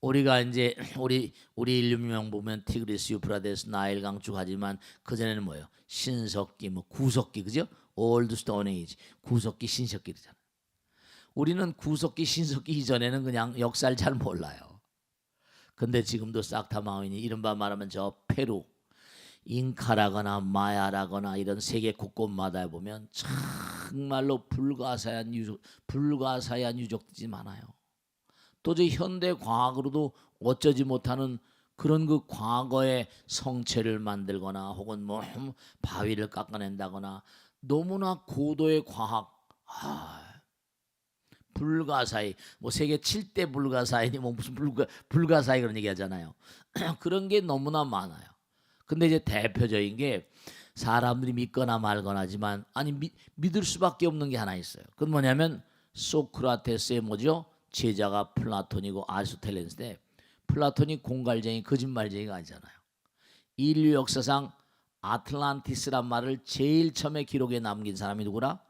우리가 이제 우리 인류명 보면 티그리스, 유프라데스, 나일강 쭉 하지만 그 전에는 뭐예요? 신석기, 뭐 구석기, 그죠? 올드 스톤 에이지, 구석기, 신석기 그러잖아요. 우리는 구석기, 신석기 이전에는 그냥 역사를 잘 몰라요. 근데 지금도 싹 다 망하니 이른바 말하면 저 페루, 잉카라거나 마야라거나 이런 세계 곳곳마다 보면 정말로 불가사의한 유적들이 많아요. 도저히 현대 과학으로도 어쩌지 못하는 그런 그 과거의 성체를 만들거나 혹은 뭐 바위를 깎아낸다거나 너무나 고도의 과학, 불가사의, 뭐 세계 7대 불가사의니 뭐 무슨 불가사의 그런 얘기 하잖아요. 그런 게 너무나 많아요. 근데 이제 대표적인 게 사람들이 믿거나 말거나 하지만 아니 믿을 수밖에 없는 게 하나 있어요. 그건 뭐냐면 소크라테스의 뭐죠? 제자가 플라톤이고 아리스토텔레스인데 플라톤이 공갈쟁이 거짓말쟁이가 아니잖아요. 인류 역사상 아틀란티스란 말을 제일 처음에 기록에 남긴 사람이 누구라?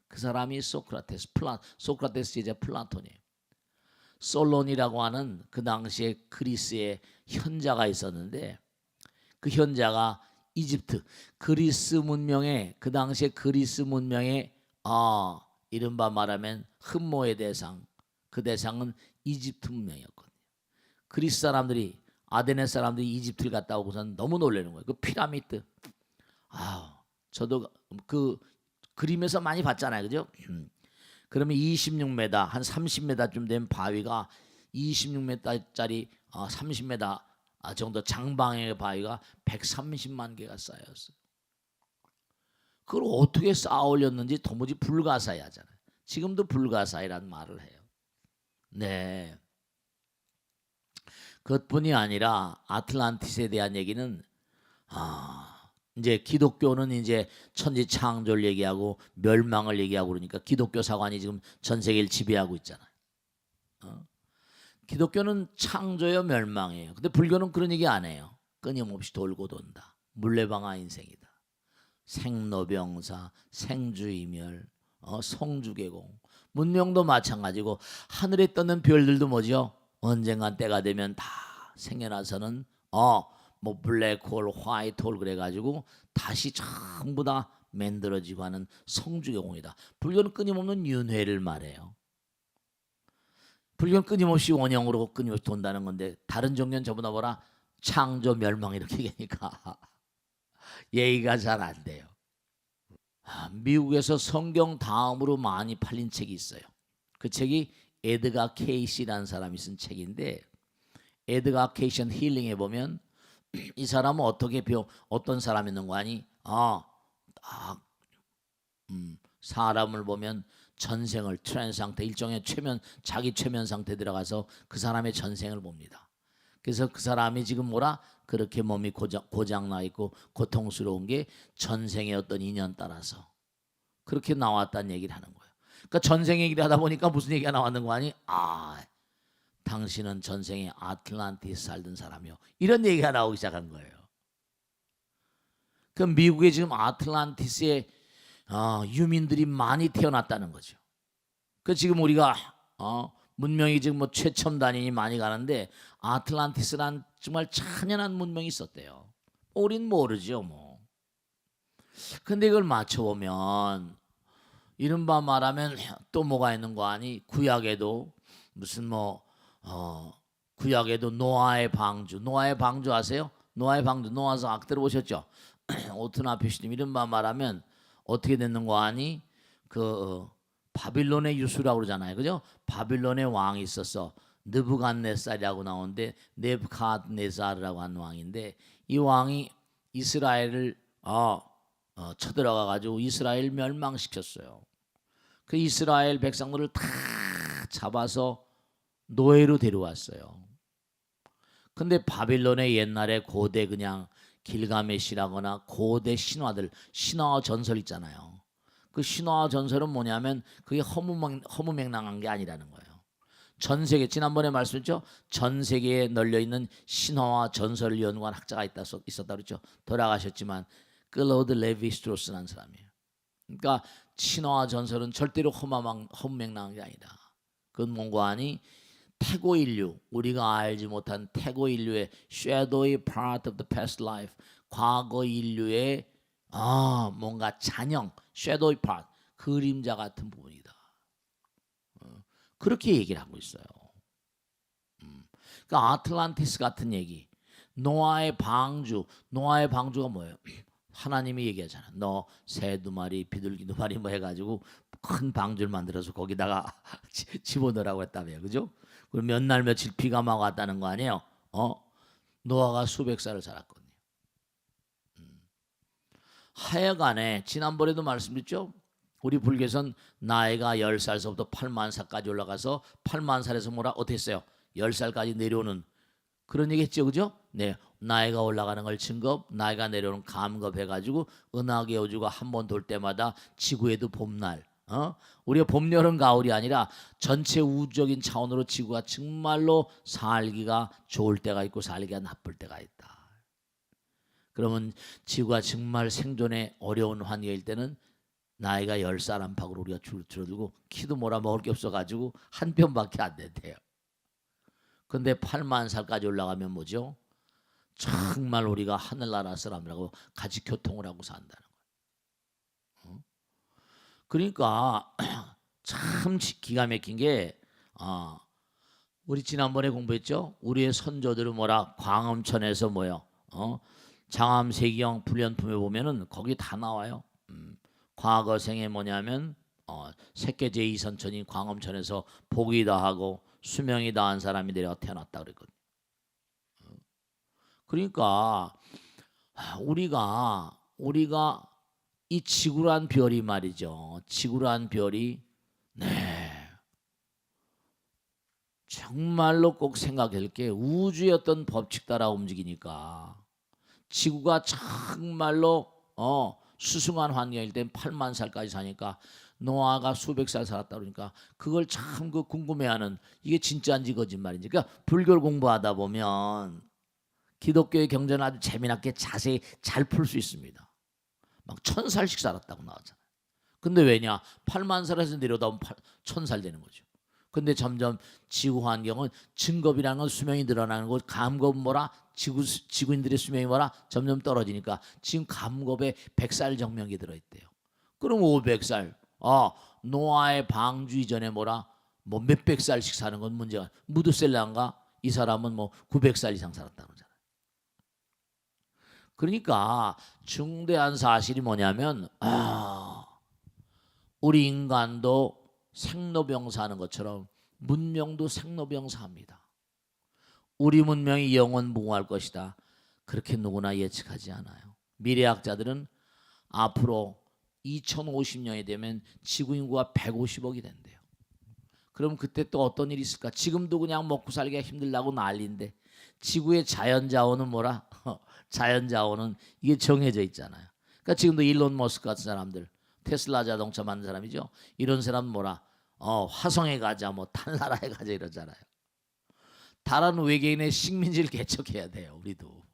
그 사람이 소크라테스 제자 플라톤이에요. 솔론이라고 하는 그 당시에 그리스의 현자가 있었는데 그 현자가 이집트 그리스 문명의 그 당시에 그리스 문명의 이른바 말하면 흠모의 대상, 그 대상은 이집트 문명이었거든요. 그리스 사람들이 아테네 사람들이 이집트를 갔다 오고선 너무 놀라는 거예요. 그 피라미드. 저도 그 그림에서 많이 봤잖아요. 그죠? 그러면 26m 한 30m쯤 된 바위가 26m짜리 30m 정도 장방의 바위가 130만 개가 쌓였어요. 그걸 어떻게 쌓아 올렸는지 도무지 불가사의하잖아요. 지금도 불가사의라는 말을 해요. 네. 그것뿐이 아니라 아틀란티스에 대한 얘기는 이제 기독교는 이제 천지 창조를 얘기하고 멸망을 얘기하고 그러니까 기독교 사관이 지금 전 세계를 지배하고 있잖아요. 기독교는 창조요 멸망이에요. 근데 불교는 그런 얘기 안 해요. 끊임없이 돌고 돈다. 물레방아 인생이다. 생로병사, 생주이멸, 성주개공. 문명도 마찬가지고 하늘에 떠는 별들도 뭐죠? 언젠간 때가 되면 다 생겨나서는 뭐 블랙홀, 화이트홀 그래가지고 다시 전부 다 만들어지고 하는 성주개공이다. 불교는 끊임없는 윤회를 말해요. 불교는 끊임없이 원형으로 끊임없이 돈다는 건데 다른 종교는 저보다 뭐라 창조 멸망 이렇게 얘기하니까 예의가 잘 안 돼요. 미국에서 성경 다음으로 많이 팔린 책이 있어요. 그 책이 에드가 케이시라는 사람이 쓴 책인데 에드가 케이시 힐링에 보면 이 사람은 어떤 사람이 있는 거 아니? 사람을 보면 전생을 트랜스 상태 일종의 자기 최면 상태 들어가서 그 사람의 전생을 봅니다. 그래서 그 사람이 지금 뭐라 그렇게 몸이 고장 나 있고 고통스러운 게 전생의 어떤 인연 따라서 그렇게 나왔다는 얘기를 하는 거예요. 그러니까 전생 얘기를 하다 보니까 무슨 얘기가 나왔는 거 아니? 당신은 전생에 아틀란티스 살던 사람이요. 이런 얘기가 나오기 시작한 거예요. 그 미국에 지금 아틀란티스에 유민들이 많이 태어났다는 거죠. 그 지금 우리가 문명이 지금 뭐 최첨단이 많이 가는데 아틀란티스란 정말 찬연한 문명이 있었대요. 우린 모르죠 뭐. 근데 이걸 맞춰보면 이른바 말하면 또 뭐가 있는 거 아니? 구약에도 무슨 구약에도 노아의 방주 아세요? 노아의 방주 노아서 악 들어보셨죠? 오트나 피시님 이른바 말하면 어떻게 됐는 거 아니? 바빌론의 유수라고 그러잖아요. 그죠? 바빌론의 왕이 있었어. 느부갓네살이라고 나오는데 네부갓네살이라고 하는 왕인데 이 왕이 이스라엘을 쳐들어가 가지고 이스라엘 멸망시켰어요. 그 이스라엘 백성들을 다 잡아서 노예로 데려왔어요. 근데 바빌론의 옛날에 고대 그냥 길가메시라거나 고대 신화 전설 있잖아요. 그 신화 전설은 뭐냐면 그게 허무맹랑한 게 아니라는 거예요. 전 세계 지난번에 말씀했죠. 전 세계에 널려 있는 신화와 전설을 연구한 학자가 있었다 그랬죠. 돌아가셨지만 클로드 레비 스트로스라는 사람이에요. 그러니까 신화와 전설은 절대로 허무맹랑한 게 아니다. 그건 뭔가 아니 태고 인류, 우리가 알지 못한 태고 인류의 shadowy part of the past life, 과거 인류의 뭔가 잔영, shadowy part, 그림자 같은 부분이다. 그렇게 얘기를 하고 있어요. 그러니까 아틀란티스 같은 얘기, 노아의 방주가 뭐예요? 하나님이 얘기하잖아. 너 새 2마리, 비둘기 2마리 뭐 해가지고 큰 방주를 만들어서 거기다가 집어넣으라고 했다며, 그죠? 그럼 몇 날 며칠 비가 막 왔다는 거 아니에요? 노아가 수백 살을 살았거든요. 하여간에 지난번에도 말씀드렸죠. 우리 불교에서는 나이가 10살서부터 8만 살까지 올라가서 8만 살에서 어떻게 했어요? 10살까지 내려오는 그런 얘기 했죠, 그죠? 네, 나이가 올라가는 걸 증겁, 나이가 내려오는 감겁 해가지고 은하계 우주가 한 번 돌 때마다 지구에도 봄날, 우리가 봄, 여름, 가을이 아니라 전체 우주적인 차원으로 지구가 정말로 살기가 좋을 때가 있고 살기가 나쁠 때가 있다. 그러면 지구가 정말 생존에 어려운 환경일 때는 나이가 10살 안팎으로 우리가 줄어들고 키도 먹을 게 없어가지고 한 편밖에 안 된대요. 근데 8만 살까지 올라가면 뭐죠? 정말 우리가 하늘나라 사람들하고 같이 교통을 하고 산다는 거예요. 그러니까 참 기가 막힌 게 우리 지난번에 공부했죠? 우리의 선조들은 광엄천에서 장암세기경 불연품에 보면은 거기 다 나와요. 과거 생에 뭐냐면 색계 제2선천인 광엄천에서 복이 다하고 수명이 다한 사람이 내려가 태어났다 그랬거든요. 그러니까 우리가 이 지구란 별이 말이죠. 지구란 별이 정말로 꼭 생각할 게 우주의 어떤 법칙 따라 움직이니까 지구가 정말로 수승한 환경일 땐 8만 살까지 사니까 노아가 수백 살 살았다 그러니까 그걸 참 궁금해하는, 이게 진짜인지 거짓말인지. 그러니까 불교를 공부하다 보면 기독교의 경전을 아주 재미나게 자세히 잘 풀 수 있습니다. 막 1000살씩 살았다고 나왔잖아요. 근데 왜냐? 8만 살에서 내려다보면 1000살 되는 거죠. 근데 점점 지구 환경은 증겁이라는 건 수명이 늘어나는 거, 감겁은 지구인들의 수명이 점점 떨어지니까 지금 감겁에 100살 정명이 들어있대요. 그럼 500살, 노아의 방주 이전에 몇백 살씩 사는 건 문제가, 무드셀라인가 이 사람은 900살 이상 살았다는 거잖아요. 그러니까 중대한 사실이 뭐냐면 우리 인간도 생로병사 하는 것처럼 문명도 생로병사 합니다. 우리 문명이 영원 무궁할 것이다. 그렇게 누구나 예측하지 않아요. 미래학자들은 앞으로 2050년이 되면 지구 인구가 150억이 된대요. 그럼 그때 또 어떤 일이 있을까? 지금도 그냥 먹고 살기가 힘들다고 난리인데 지구의 자연자원은 자연자원은 이게 정해져 있잖아요. 그러니까 지금도 일론 머스크 같은 사람들, 테슬라 자동차 만든 사람이죠. 이런 사람 화성에 가자, 달나라에 가자 이러잖아요. 다른 외계인의 식민지를 개척해야 돼요. 우리도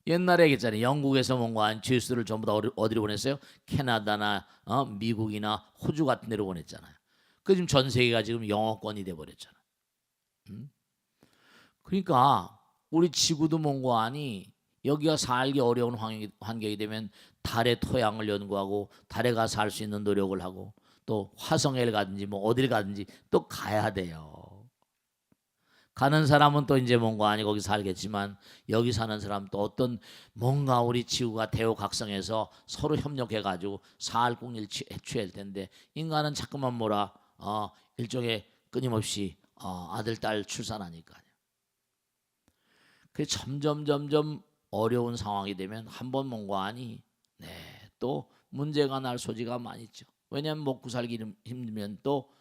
옛날에 얘기했잖아요. 영국에서 뭔가 죄수를 전부 다 어디로 보냈어요? 캐나다나 미국이나 호주 같은 데로 보냈잖아요. 그 지금 전 세계가 지금 영어권이 돼 버렸잖아요. 그러니까 우리 지구도 뭔가 아니 여기가 살기 어려운 환경이 되면 달의 토양을 연구하고 달에 가서 살 수 있는 노력을 하고 또 화성에 가든지 어딜 가든지 또 가야 돼요. 가는 사람은 또 이제 뭔가 아니 거기 살겠지만 여기 사는 사람 또 어떤 뭔가 우리 지구가 대우각성해서 서로 협력해가지고 사할공일 취할 텐데 인간은 자꾸만 일종의 끊임없이 아들 딸 출산하니까요. 그 점점 어려운 상황이 되면 한번 뭔가 아니 또 문제가 날 소지가 많이 있죠. 왜냐하면 먹고 살기 힘들면 또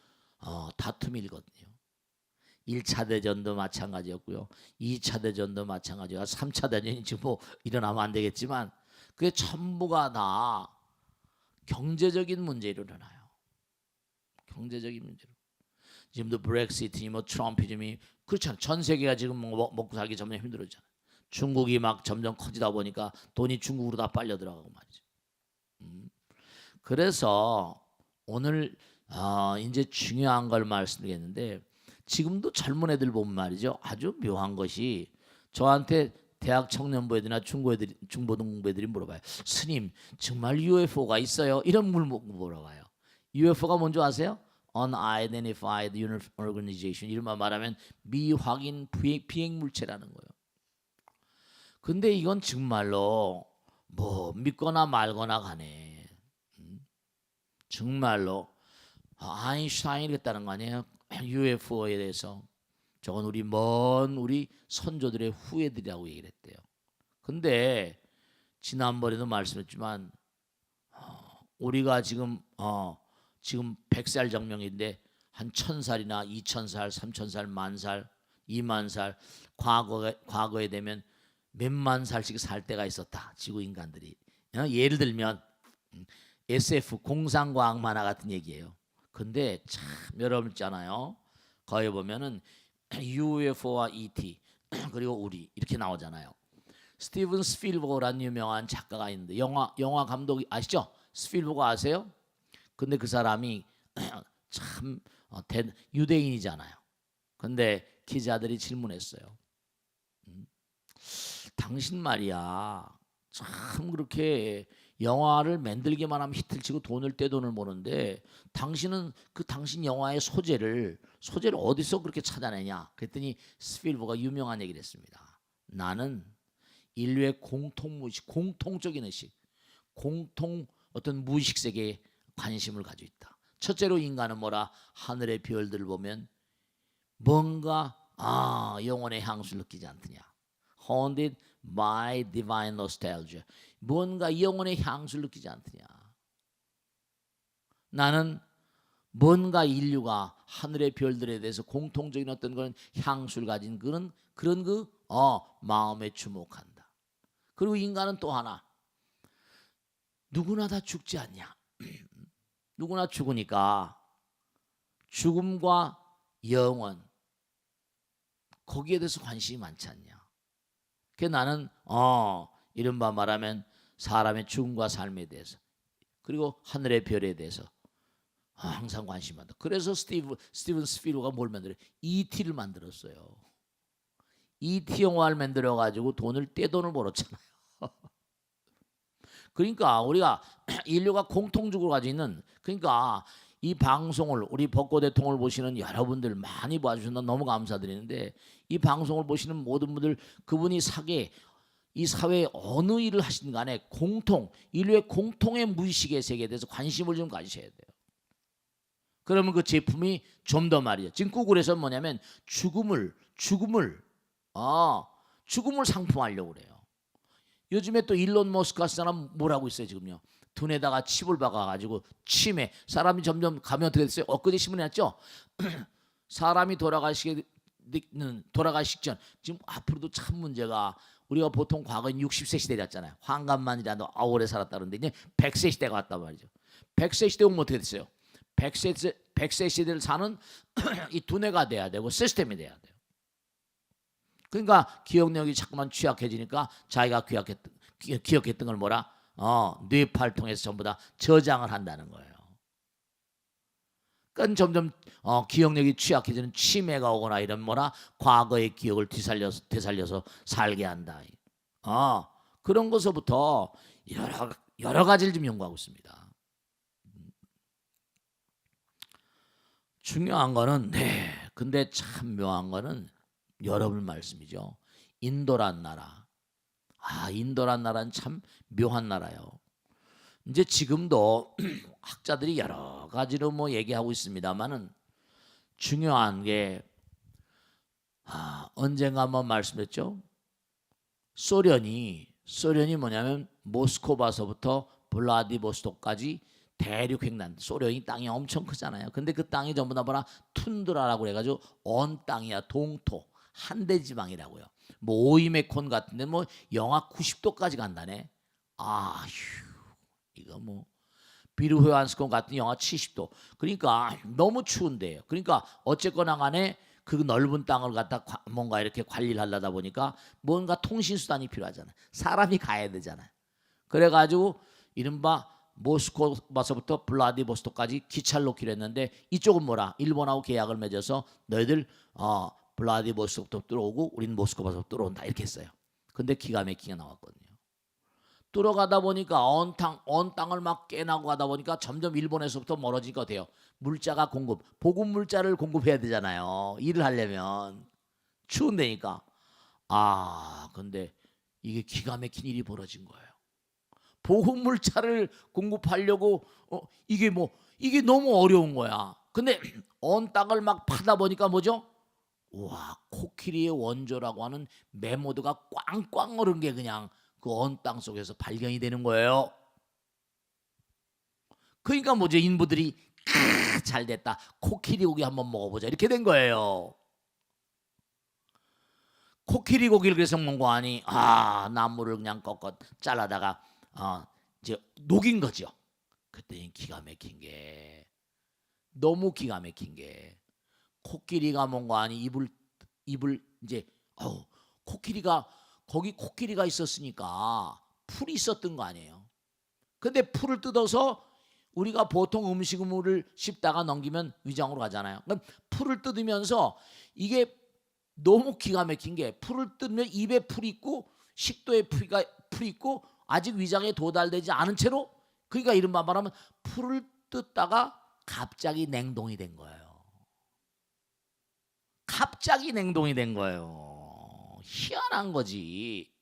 다툼이 일거든요. 1차 대전도 마찬가지였고요. 2차 대전도 마찬가지고 3차 대전이 지금 일어나면 안 되겠지만 그게 전부가 다 경제적인 문제로 일어나요. 경제적인 문제로. 지금도 브렉시트니 트럼피즘이 그렇잖아요. 전 세계가 지금 먹고 살기 점점 힘들어지잖아요. 중국이 막 점점 커지다 보니까 돈이 중국으로 다 빨려 들어가고 말이죠. 그래서 오늘 이제 중요한 걸 말씀드리겠는데 지금도 젊은 애들 보면 말이죠. 아주 묘한 것이 저한테 대학 청년부애들이나 중고등부애들이 물어봐요. 스님 정말 UFO가 있어요? 이런 물어봐요. UFO가 뭔지 아세요? Unidentified Organization. 이런 말하면 미확인 비행 물체라는 거예요. 근데 이건 정말로 뭐 믿거나 말거나 간에 정말로 아인슈타인이 그랬다는 거 아니에요? UFO에 대해서 저건 우리 선조들의 후예들이라고 얘기를 했대요. 근데 지난번에도 말씀했지만 우리가 지금 100살 정명인데 한 1000살이나 2000살, 3000살, 10,000살, 20,000살 과거에 되면 몇만 살씩 살 때가 있었다. 지구 인간들이. 예를 들면 SF 공상과학 만화 같은 얘기예요. 근데 참 여러분 있잖아요. 거기 보면은 UFO와 ET 그리고 우리 이렇게 나오잖아요. 스티븐 스필버그라는 유명한 작가가 있는데 영화 감독이 아시죠? 스필버그 아세요? 근데 그 사람이 참 유대인이잖아요. 근데 기자들이 질문했어요. 당신 말이야 참 그렇게 영화를 만들기만 하면 히트를 치고 돈을 떼돈을 버는데 당신은 당신 영화의 소재를 어디서 그렇게 찾아내냐? 그랬더니 스필버가 유명한 얘기를 했습니다. 나는 인류의 공통적인 의식, 어떤 무의식 세계에 관심을 가지고 있다. 첫째로 인간은 뭐라? 하늘의 별들을 보면 뭔가 영혼의 향수를 느끼지 않느냐? Haunted by divine nostalgia. 뭔가 영혼의 향수를 느끼지 않느냐? 나는 뭔가 인류가 하늘의 별들에 대해서 공통적인 어떤 그런 향수를 가진 그런 마음에 주목한다. 그리고 인간은 또 하나 누구나 다 죽지 않냐? 누구나 죽으니까 죽음과 영원 거기에 대해서 관심이 많지 않냐? 그 나는 이른바 말하면 사람의 죽음과 삶에 대해서 그리고 하늘의 별에 대해서 항상 관심이 많다. 그래서 스티븐 스필버가 뭘 만들어요? E.T.를 만들었어요. E.T. 영화를 만들어 가지고 떼돈을 벌었잖아요. 그러니까 우리가 인류가 공통적으로 가지고 있는 그러니까 이 방송을 우리 벚꽃 대통을 보시는 여러분들 많이 봐주셔서 너무 감사드리는데 이 방송을 보시는 모든 분들 그분이 이 사회에 어느 일을 하시든 간에 인류의 공통의 무의식의 세계에 대해서 관심을 좀 가지셔야 돼요. 그러면 그 제품이 좀 더 말이에요. 지금 구글에서 뭐냐면 죽음을 상품화하려고 그래요. 요즘에 또 일론 머스크 같은 사람 뭐라고 있어요 지금요. 눈에다가 칩을 박아가지고 치매 사람이 점점 가면 어떻게 됐어요? 엊그제 신문에 났죠. 사람이 돌아가시기 전 지금 앞으로도 참 문제가 우리가 보통 과거엔 60세 시대였잖아요. 환갑만이라도 오래 살았다는데 이제 100세 시대가 왔단 말이죠. 100세 시대 오면 어떻게 됐어요? 100세 시대를 사는 이 두뇌가 돼야 되고 시스템이 돼야 돼요. 그러니까 기억력이 자꾸만 취약해지니까 자기가 기억했던 걸 뇌파를 통해서 전부 다 저장을 한다는 거예요. 그러니까 점점 기억력이 취약해지는 치매가 오거나 이런 과거의 기억을 되살려서 살게 한다. 그런 것부터 여러 가지를 좀 연구하고 있습니다. 중요한 거는 근데 참 묘한 거는 여러분 말씀이죠. 인도란 나라. 인도란 나라는 참 묘한 나라요. 이제 지금도 학자들이 여러 가지로 얘기하고 있습니다만은 중요한 게 언젠가 한번 말씀했죠. 소련이 뭐냐면 모스크바서부터 블라디보스톡까지 대륙 횡단. 소련이 땅이 엄청 크잖아요. 근데 그 땅이 전부 다 툰드라라고 해가지고 언 땅이야. 동토. 한대지방이라고요. 오이메콘 같은데 영하 90도까지 간다네. 이거 비르호얀스콘 같은 영하 70도. 그러니까 너무 추운데요. 그러니까 어쨌거나 간에 그 넓은 땅을 갖다 뭔가 이렇게 관리를 하려다 보니까 뭔가 통신 수단이 필요하잖아요. 사람이 가야 되잖아요. 그래가지고 이른바 모스크바서부터 블라디보스토크까지 기차를 놓기로 했는데 이쪽은 뭐라? 일본하고 계약을 맺어서 너희들 블라디보스토크부터 들어오고 우리는 모스크바서부터 들어온다 이렇게 했어요. 근데 기가 막히게 나왔거든요. 들어가다 보니까 언 땅을 막 깨나고 가다 보니까 점점 일본에서부터 멀어지니까 돼요. 물자가 보급 물자를 공급해야 되잖아요. 일을 하려면 추운 데니까. 근데 이게 기가 막힌 일이 벌어진 거예요. 보급 물자를 공급하려고 이게 너무 어려운 거야. 근데 언 땅을 막 파다 보니까 뭐죠? 와, 코끼리의 원조라고 하는 메모드가 꽝꽝 얼은 게 그냥 그 언 땅 속에서 발견이 되는 거예요. 그러니까 뭐죠? 인부들이 잘 됐다. 코끼리 고기 한번 먹어보자 이렇게 된 거예요. 코끼리 고기를 그래서 먹은 거 아니? 나무를 그냥 꺾어 잘라다가 이제 녹인 거죠. 그랬더니 기가 막힌 게 너무 기가 막힌 게 코끼리가 먹은 거 아니? 입을 이제 코끼리가 거기 코끼리가 있었으니까 풀이 있었던 거 아니에요. 근데 풀을 뜯어서 우리가 보통 음식물을 씹다가 넘기면 위장으로 가잖아요. 그럼 풀을 뜯으면서 이게 너무 기가 막힌 게 풀을 뜯으면 입에 풀이 있고 식도에 풀이 있고 아직 위장에 도달되지 않은 채로 그러니까 이른바 말하면 풀을 뜯다가 갑자기 냉동이 된 거예요. 갑자기 냉동이 된 거예요. 희한한 거지.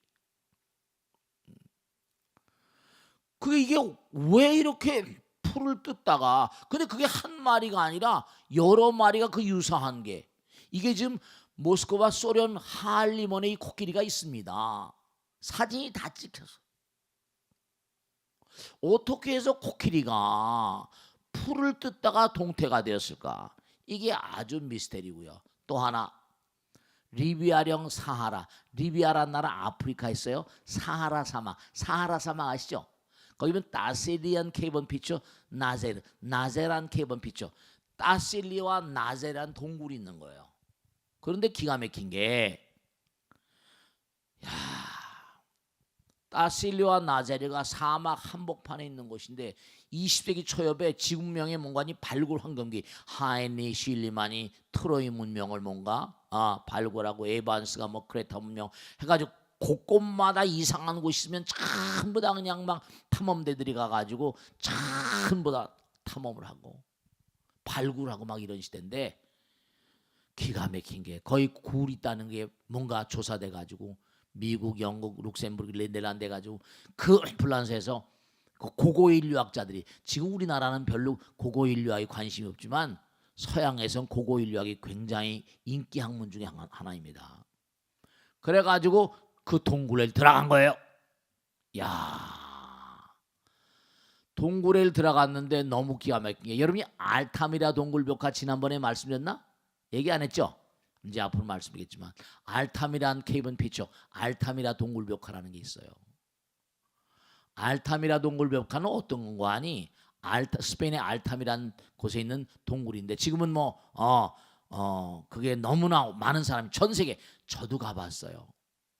이게 왜 이렇게 풀을 뜯다가 근데 그게 한 마리가 아니라 여러 마리가 그 유사한 게 이게 지금 모스크바 소련 할리몬에 이 코끼리가 있습니다. 사진이 다 찍혀서 어떻게 해서 코끼리가 풀을 뜯다가 동태가 되었을까? 이게 아주 미스테리고요. 또 하나 리비아령 사하라. 리비아라는 나라 아프리카 있어요. 사하라 사막 아시죠? 거기 보면 따실리안 케이번 피처 나제란 케이번 피처 따실리와 나제란 동굴이 있는 거예요. 그런데 기가 막힌 게 따실리와 나제르가 사막 한복판에 있는 곳인데 20세기 초엽에 지구명의 뭔가니 발굴 환경기 하엔리 쉴리만이 트로이 문명을 뭔가 발굴하고 에반스가 크레타 문명 해가지고 곳곳마다 이상한 곳이 있으면 전부 다 그냥 막 탐험대들이 가가지고 전부 다 탐험을 하고 발굴하고 막 이런 시대인데 기가 막힌 게 거의 굴 있다는 게 뭔가 조사돼 가지고 미국, 영국, 룩셈부르크, 네덜란드 해가지고 그 프랑스에서 그 고고 인류학자들이 지금 우리나라는 별로 고고 인류학에 관심이 없지만 서양에선 고고 인류학이 굉장히 인기 학문 중에 하나입니다. 그래가지고 그 동굴에 들어간 거예요. 동굴에 들어갔는데 너무 기가 막힌 게 여러분이 알타미라 동굴벽화 지난번에 말씀드렸나? 얘기 안 했죠? 이제 앞으로 말씀드리겠지만 알타미란 케이븐 피처 알타미라 동굴벽화라는 게 있어요. 알타미라 동굴벽화는 어떤 거 아니? 스페인의 알타미란 곳에 있는 동굴인데 지금은 그게 너무나 많은 사람이 전 세계 저도 가봤어요.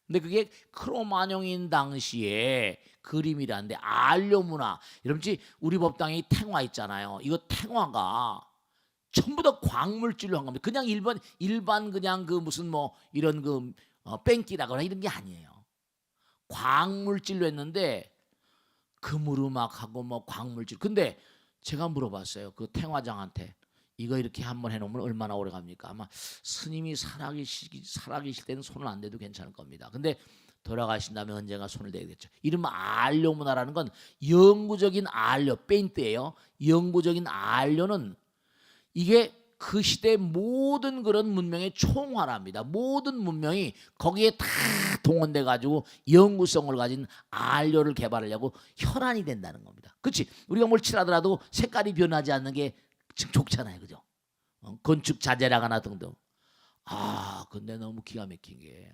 근데 그게 크로마뇽인 당시에 그림이라는데 안료 문화 여러분 우리 법당에 탱화 있잖아요. 이거 탱화가 전부 다 광물질로 한 겁니다. 그냥 일반 그냥 그 무슨 이런 뺑기라거나 이런 게 아니에요. 광물질로 했는데 금으로막하고 광물질. 근데 제가 물어봤어요. 그 탱화장한테 이거 이렇게 한번 해놓으면 얼마나 오래 갑니까? 아마 스님이 살아계실 때는 손을 안 대도 괜찮을 겁니다. 근데 돌아가신 다음에 언젠가 손을 대겠죠. 이른바 안료 문화라는 건 영구적인 안료, 페인트예요. 영구적인 안료는 이게 그 시대의 모든 그런 문명의 총화랍니다. 모든 문명이 거기에 다 동원돼 가지고 영구성을 가진 안료를 개발하려고 혈안이 된다는 겁니다. 그렇지? 우리가 뭘 칠하더라도 색깔이 변하지 않는 게 좋잖아요. 그죠? 건축 자재라거나 등등. 근데 너무 기가 막힌 게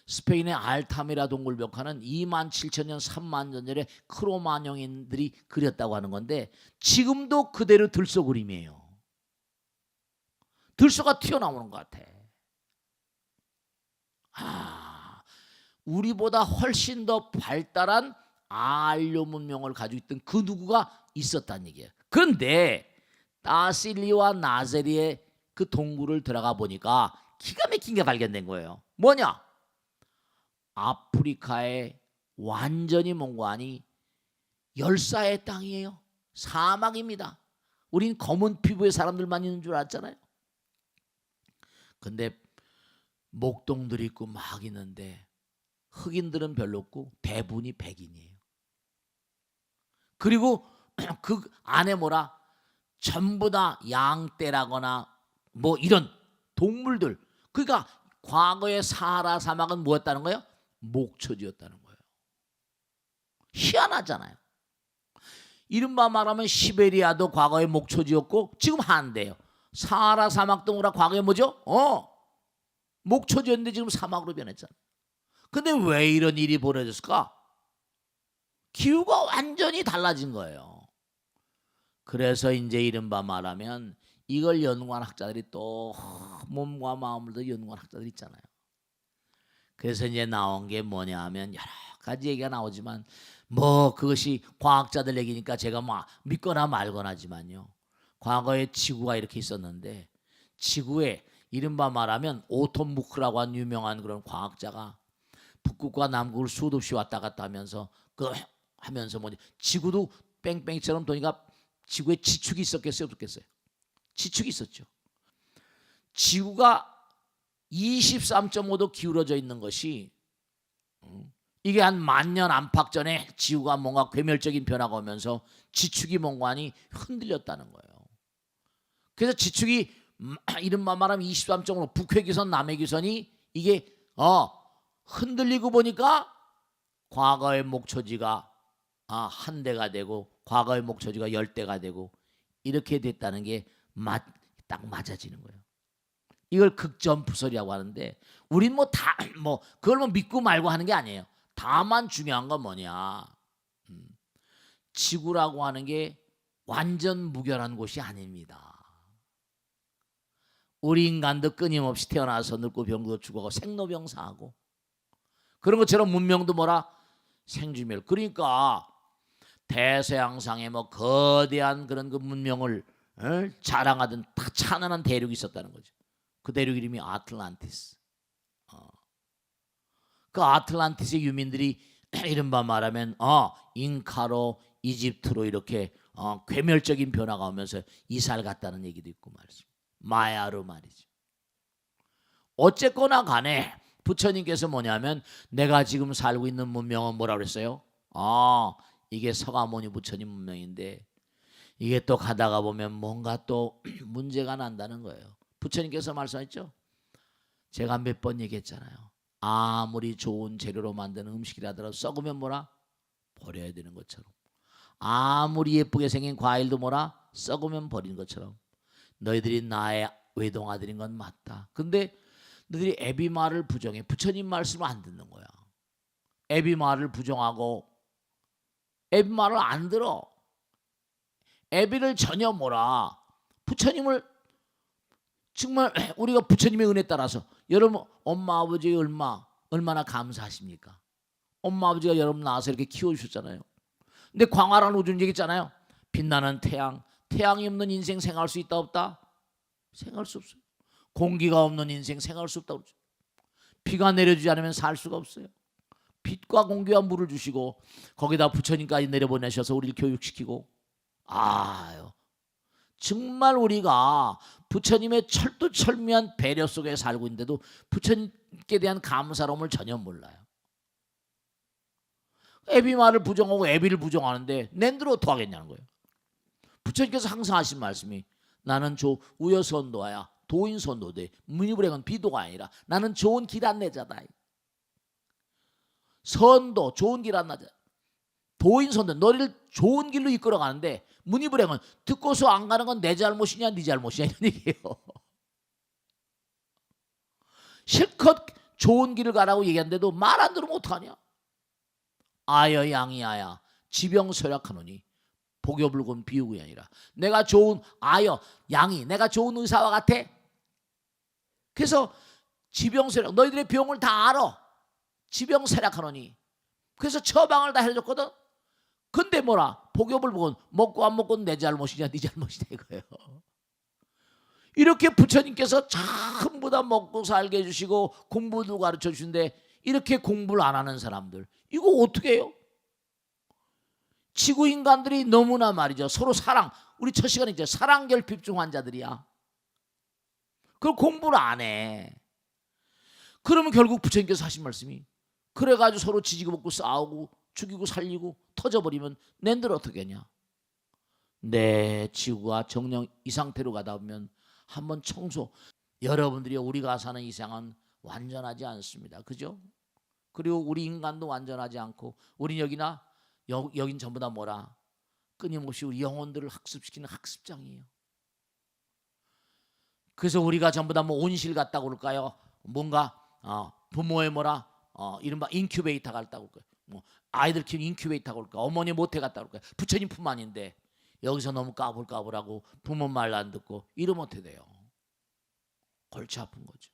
스페인의 알타미라 동굴벽화는 27,000년 3만 년 전에 크로마뇽인들이 그렸다고 하는 건데 지금도 그대로 들소 그림이에요. 들소가 튀어나오는 것 같아. 우리보다 훨씬 더 발달한 안료 문명을 가지고 있던 그 누구가 있었다는 얘기예요. 그런데 따실리와 나세리의 그 동굴을 들어가 보니까 기가 막힌 게 발견된 거예요. 뭐냐? 아프리카의 완전히 몽고하니 열사의 땅이에요. 사막입니다. 우린 검은 피부의 사람들만 있는 줄 알았잖아요. 근데 목동들이 있고 막 있는데 흑인들은 별로 없고 대부분이 백인이에요. 그리고 그 안에 뭐라 전부 다 양떼라거나 뭐 이런 동물들. 그러니까 과거의 사하라 사막은 뭐였다는 거예요? 목초지였다는 거예요. 희한하잖아요. 이른바 말하면 시베리아도 과거의 목초지였고 지금 한대요. 사하라 사막 동으로 과거에 뭐죠? 목초지였는데 지금 사막으로 변했잖아요. 근데 왜 이런 일이 벌어졌을까? 기후가 완전히 달라진 거예요. 그래서 이제 이른바 말하면 이걸 연구한 학자들이 또 몸과 마음을 더 연구한 학자들이 있잖아요. 그래서 이제 나온 게 뭐냐 하면 여러 가지 얘기가 나오지만 뭐 그것이 과학자들 얘기니까 제가 뭐 믿거나 말거나 하지만요. 과거에 지구가 이렇게 있었는데 지구에 이른바 말하면 오톤무크라고 하는 유명한 그런 과학자가 북극과 남극을 수도 없이 왔다 갔다 하면서 하면서 뭐지 지구도 뺑뺑이처럼 도니까 지구에 지축이 있었겠어요, 없었겠어요? 지축이 있었죠. 지구가 23.5도 기울어져 있는 것이 이게 한 10,000년 안팎 전에 지구가 뭔가 괴멸적인 변화가 오면서 지축이 뭔가니 흔들렸다는 거예요. 그래서 지축이 이른바 말하면 23.5도 북회기선 남해기선이 이게 흔들리고 보니까 과거의 목초지가 한 대가 되고 과거의 목초지가 10대가 되고 이렇게 됐다는 게 딱 맞아지는 거예요. 이걸 극점프설이라고 하는데 우린 뭐 다 뭐 그걸 뭐 믿고 말고 하는 게 아니에요. 다만 중요한 건 뭐냐? 지구라고 하는 게 완전 무결한 곳이 아닙니다. 우리 인간도 끊임없이 태어나서 늙고 병도 죽어가고 생로병사하고 그런 것처럼 문명도 뭐라 생주멸. 그러니까 대서양상에 뭐 거대한 그런 그 문명을 자랑하던 다 찬란한 대륙이 있었다는 거죠. 그 대륙 이름이 아틀란티스. 그 아틀란티스의 유민들이 이른바 말하면 잉카로 이집트로 이렇게 괴멸적인 변화가 오면서 이사를 갔다는 얘기도 있고 말이죠. 마야로 말이죠. 어쨌거나 간에 부처님께서 뭐냐면 내가 지금 살고 있는 문명은 뭐라 그랬어요? 이게 서가모니 부처님 문명인데 이게 또 가다가 보면 뭔가 또 문제가 난다는 거예요. 부처님께서 말씀했죠. 제가 몇 번 얘기했잖아요. 아무리 좋은 재료로 만드는 음식이라더라도 썩으면 뭐라? 버려야 되는 것처럼. 아무리 예쁘게 생긴 과일도 뭐라? 썩으면 버리는 것처럼. 너희들이 나의 외동아들인 건 맞다. 근데 너희들이 애비 말을 부정해. 부처님 말씀을 안 듣는 거야. 애비 말을 부정하고 애비 말을 안 들어. 애비를 전혀 뭐라. 부처님을 정말 우리가 부처님의 은혜 따라서 여러분 엄마 아버지 얼마나 감사하십니까? 엄마 아버지가 여러분 낳아서 이렇게 키워주셨잖아요. 근데 광활한 우주는 얘기했잖아요. 빛나는 태양이 없는 인생 생활할 수 있다 없다? 생활할 수 없어요. 공기가 없는 인생 생활할 수 없다고 그러죠. 비가 내려주지 않으면 살 수가 없어요. 빛과 공기와 물을 주시고 거기다 부처님까지 내려보내셔서 우리를 교육시키고 정말 우리가 부처님의 철두철미한 배려 속에 살고 있는데도 부처님께 대한 감사로움을 전혀 몰라요. 애비 말을 부정하고 애비를 부정하는데 낸들 어떡하겠냐는 거예요. 부처님께서 항상 하신 말씀이 나는 우여선도야 도인선도대 문이불행은 비도가 아니라 나는 좋은 길 안내자다. 선도 좋은 길 안내자. 도인선도 너를 좋은 길로 이끌어 가는데 문이불행은 듣고서 안 가는 건 내 잘못이냐 네 잘못이냐 이런 얘기예요. 실컷 좋은 길을 가라고 얘기하는데도 말 안 들으면 어떡하냐. 아여 양이아야 지병설약하노니 복여불곤 비유가 아니라 내가 좋은 양이 내가 좋은 의사와 같아. 그래서 지병설약 너희들의 병을 다 알아. 지병설약하노니 그래서 처방을 다 해줬거든. 근데 뭐라 복엽을 보고 먹고 안 먹고는 내 잘못이냐 네 잘못이냐 이거예요. 이렇게 부처님께서 전부 다 먹고 살게 해주시고 공부도 가르쳐 주신데 이렇게 공부를 안 하는 사람들 이거 어떻게 해요? 지구 인간들이 너무나 말이죠. 서로 사랑, 우리 첫 시간에 이제 사랑결핍증 환자들이야. 그걸 공부를 안 해. 그러면 결국 부처님께서 하신 말씀이 그래가지고 서로 지지고 먹고 싸우고 죽이고 살리고 터져버리면 낸들 어떻게 하냐. 내 지구가 정령 이 상태로 가다 보면 한번 청소. 여러분들이 우리가 사는 이 세상은 완전하지 않습니다. 그죠? 그리고 우리 인간도 완전하지 않고 우린 여긴 전부 다 뭐라 끊임없이 우리 영혼들을 학습시키는 학습장이에요. 그래서 우리가 전부 다 뭐 온실 같다고 그럴까요? 뭔가 부모의 뭐라 이른바 인큐베이터 같다고 그럴까요? 뭐 아이들 키우는 인큐베이터가 그럴까? 어머니 모태 같다고 그럴까요? 부처님 품 안인데 여기서 너무 까불까불하고 부모 말 안 듣고 이러면 어떻게 돼요? 골치 아픈 거죠.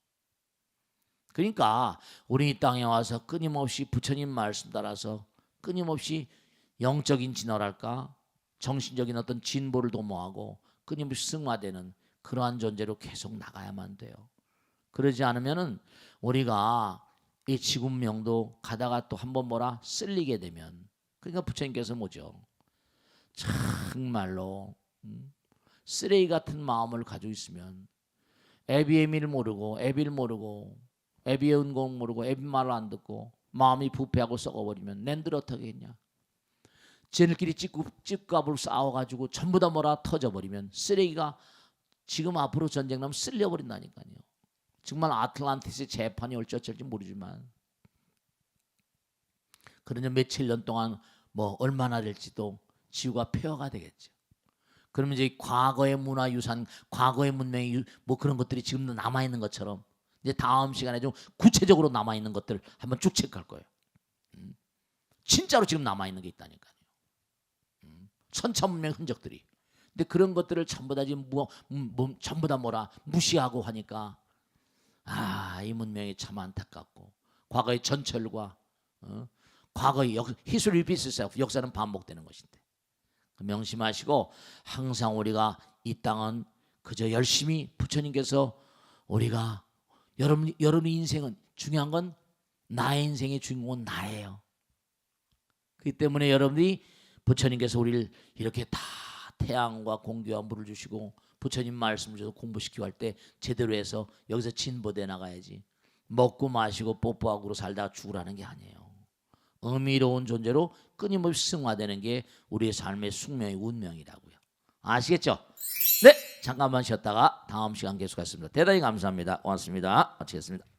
그러니까 우리 이 땅에 와서 끊임없이 부처님 말씀 따라서 끊임없이 영적인 진화랄까 정신적인 어떤 진보를 도모하고 끊임없이 승화되는 그러한 존재로 계속 나가야만 돼요. 그러지 않으면은 우리가 이 지구명도 가다가 또 한번 뭐라 쓸리게 되면 그러니까 부처님께서 뭐죠? 정말로 쓰레기 같은 마음을 가지고 있으면 애비의 미를 모르고 애비를 모르고 애비의 은공 모르고 애비 말을 안 듣고 마음이 부패하고 썩어버리면 낸들 어떻게 했냐. 쟤들끼리 찌꺼불 싸워가지고 전부 다 뭐라 터져버리면 쓰레기가 지금 앞으로 전쟁 나면 쓸려버린다니까요. 정말 아틀란티스의 재판이 올지 어쩔지 모르지만 그러면 며칠 년 동안 뭐 얼마나 될지도 지구가 폐허가 되겠죠. 그러면 이제 과거의 문화유산, 과거의 문명이 뭐 그런 것들이 지금도 남아있는 것처럼 이제 다음 시간에 좀 구체적으로 남아있는 것들 한번 쭉 체크할 거예요. 진짜로 지금 남아있는 게 있다니까요. 천차문명 흔적들이. 근데 그런 것들을 전부 다 지금 전부 다 뭐라 무시하고 하니까 이 문명이 참 안타깝고 과거의 전철과 과거의 history repeats itself, 역사는 반복되는 것인데 명심하시고 항상 우리가 이 땅은 그저 열심히 부처님께서 우리가 여러분의 인생은 중요한 건 나의 인생의 주인공은 나예요. 그렇기 때문에 여러분이 부처님께서 우리를 이렇게 다 태양과 공기와 물을 주시고 부처님 말씀을 주셔서 공부시키고 할 때 제대로 해서 여기서 진보돼 나가야지 먹고 마시고 뽀뽀하고 살다가 죽으라는 게 아니에요. 의미로운 존재로 끊임없이 승화되는 게 우리의 삶의 숙명의 운명이라고요. 아시겠죠? 네, 잠깐만 쉬었다가 다음 시간 계속하겠습니다. 대단히 감사합니다. 고맙습니다. 마치겠습니다.